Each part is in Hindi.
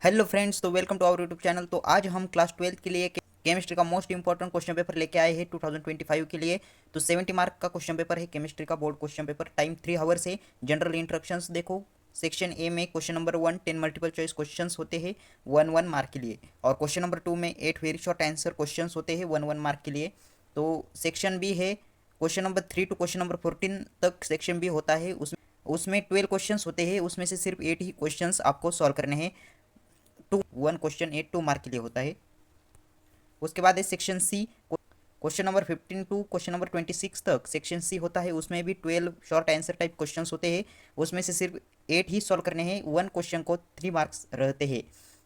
हेलो फ्रेंड्स, तो welcome to our YouTube channel. तो आज हम क्लास 12 के लिए केमिस्ट्री का मोस्ट इंपॉर्टेंट क्वेश्चन पेपर लेके आए हैं 2025 के लिए। तो 70 मार्क का क्वेश्चन पेपर है केमिस्ट्री का, board question paper. Time 3 hours है। जनरल इंस्ट्रक्शंस देखो। सेक्शन ए में question number 1 10 multiple choice questions होते हैं 1 मार्क के लिए, और क्वेश्चन नंबर 2 में 8 वेरी शॉर्ट आंसर क्वेश्चंस होते हैं 1 मार्क के लिए। तो सेक्शन बी है, question number 3 to question number 14 तक सेक्शन बी होता है। उसमें 12 क्वेश्चंस होते हैं, उसमें से सिर्फ 8 ही क्वेश्चंस आपको सॉल्व करने हैं। 1 क्वेश्चन 8 2 मार्क के लिए होता है। उसके बाद है section C, question number 15 to question number 26 तक सेक्शन सी होता है। उसमें भी 12 शॉर्ट आंसर टाइप क्वेश्चंस होते हैं, उसमें से सिर्फ 8 ही सॉल्व करने हैं। 1 क्वेश्चन को 3 मार्क्स रहते हैं।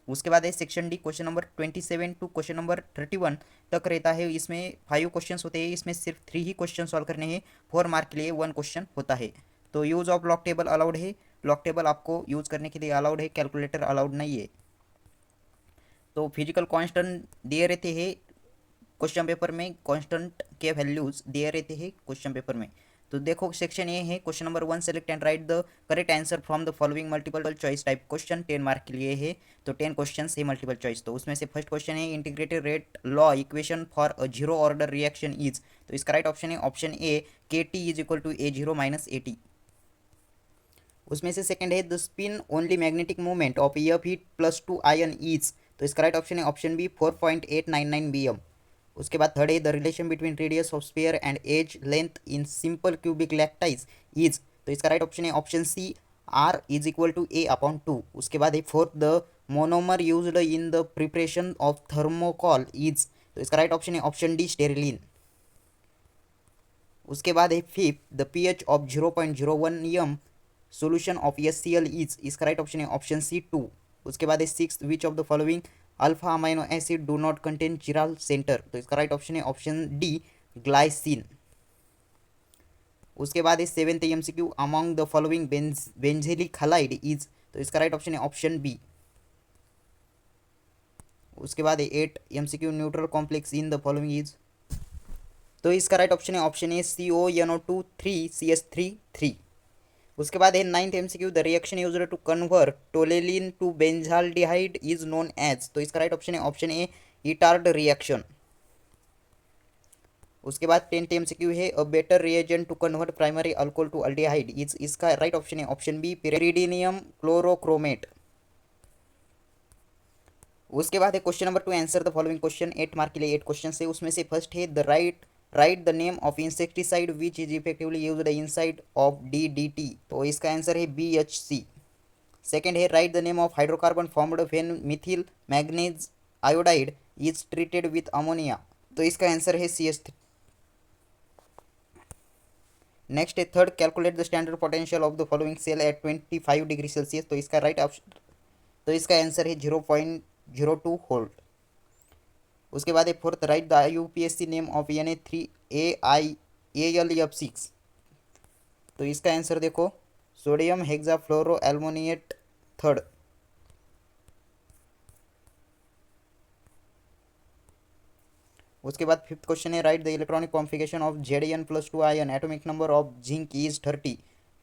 उसके बाद है section D, question number 27 to question number 31 तक रहता है। इसमें 5 क्वेश्चन होते हैं, इसमें सिर्फ 3 ही क्वेश्चन सॉल्व करने हैं। 4 मार्क के लिए 1 क्वेश्चन होता है। तो use of log table allowed है, लॉग टेबल आपको यूज़ करने के लिए अलाउड है, कैलकुलेटर अलाउड नहीं है। तो फिजिकल कांस्टेंट दिए रहते हैं क्वेश्चन पेपर में, कांस्टेंट के वैल्यूज दिए रहते हैं क्वेश्चन पेपर में। तो देखो सेक्शन ए है, question number 1 select and right the correct answer from the following multiple choice type question. 10 mark के लिए है। तो 10 क्वेश्चन है मल्टीपल चॉइस। तो उसमें से फर्स्ट क्वेश्चन है integrated rate law equation for a zero order reaction is. तो इसका राइट ऑप्शन है option A, K T is equal to A zero minus A T. उसमें से सेकंड है the spin only magnetic movement of F heat plus two ion is. तो इसका राइट ऑप्शन है ऑप्शन बी 4.899 bm। उसके बाद थर्ड है the relation between radius of sphere and as length in simple cubic lattice is. तो इसका राइट ऑप्शन है option C, r is equal to a upon two. उसके बाद है fourth the monomer used in the preparation of thermocol is. तो इसका राइट ऑप्शन है ऑप्शन डी, स्टेरिलीन। उसके बाद है fifth the pH of 0.01 M solution of S is. इसका राइट ऑप्शन है ऑप्शन सी, टू। उसके बाद है six which of the following alpha amino acid do not contain chiral centre. तो इसका राइट ऑप्शन है ऑप्शन डी, ग्लाइसिन। उसके बाद है seventh MCQ among the following benzylic halide is. तो इसका राइट ऑप्शन है ऑप्शन बी। उसके बाद है eight MCQ neutral complex in the following is. तो इसका राइट ऑप्शन है option A, C O N O two three C S three three. उसके बाद है ninth MCQ the reaction used to convert toluene to benzaldehyde is known as. तो इसका राइट ऑप्शन है ऑप्शन ए, इटार्ड रिएक्शन। उसके बाद टेंथ एमसीक्यू है a better reagent to convert primary alcohol to aldehyde is. इसका राइट ऑप्शन है ऑप्शन बी, पेरिडीनियम क्लोरोक्रोमेट। उसके बाद है question number 2 answer the following question. 8 mark के लिए 8 क्वेश्चन है। उसमें से फर्स्ट है the write the name of insecticide which is effectively used inside of DDT. तो इसका आंसर है BHC। सेकेंड है write the name of hydrocarbon formed when methyl magnesium iodide is treated with ammonia. तो इसका आंसर है CH3। नेक्स्ट है third calculate the standard potential of the following cell at 25 degree Celsius. तो इसका राइट ऑप्शन, तो इसका आंसर है 0.02 वोल्ट। उसके बाद है fourth right the UPSC name of Na3AlF6। तो इसका आंसर देखो, सोडियम हेक्साफ्लोरो एल्मोनिएट थर्ड। उसके बाद फिफ्थ क्वेश्चन है write the electronic configuration of Zn+2 ion atomic number of zinc is 30।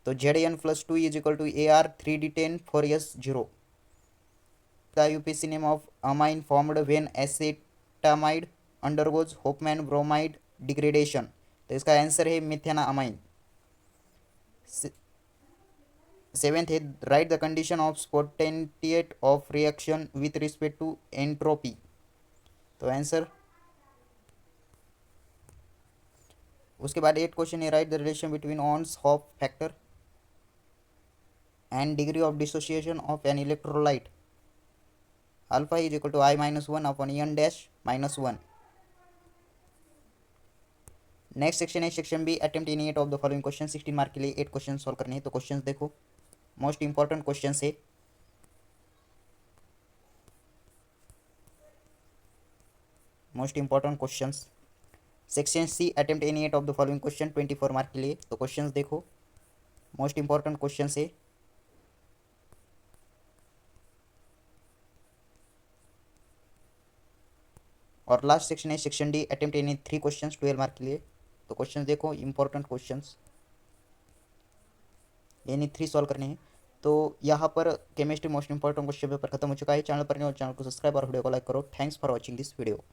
तो Zn+2 is equal to Ar3D10 4s0। The UPSC name of amine formed when acetamide undergoes Hofmann bromide degradation. तो इसका आंसर है मिथेना अमाइन। सेवेंथ है write the condition of spontaneity of reaction with respect to entropy. तो आंसर, उसके बाद एट क्वेश्चन है write the relation between ऑन्स hop factor and degree of dissociation of an electrolyte. Alpha is equal to I-1 upon En-1। Next section है section B attempt any 8 of the following question. 16 mark के लिए 8 क्वेश्चन सॉल्व करने हैं। तो क्वेश्चन देखो, मोस्ट इंपॉर्टेंट क्वेश्चन है। Most important question section C attempt any 8 of the following question 24 mark के लिए। तो क्वेश्चन देखो, मोस्ट इंपॉर्टेंट क्वेश्चन है। और लास्ट सेक्शन है section D attempt any 3 question 12 mark के लिए। तो क्वेश्चन देखो, इंपॉर्टेंट क्वेश्चन एनी 3 सॉल्व करने हैं। तो यहाँ पर chemistry most important question paper खत्म हो चुका है। चैनल पर नहीं हो, चैनल को सब्सक्राइब और वीडियो को लाइक करो। Thanks for watching this video.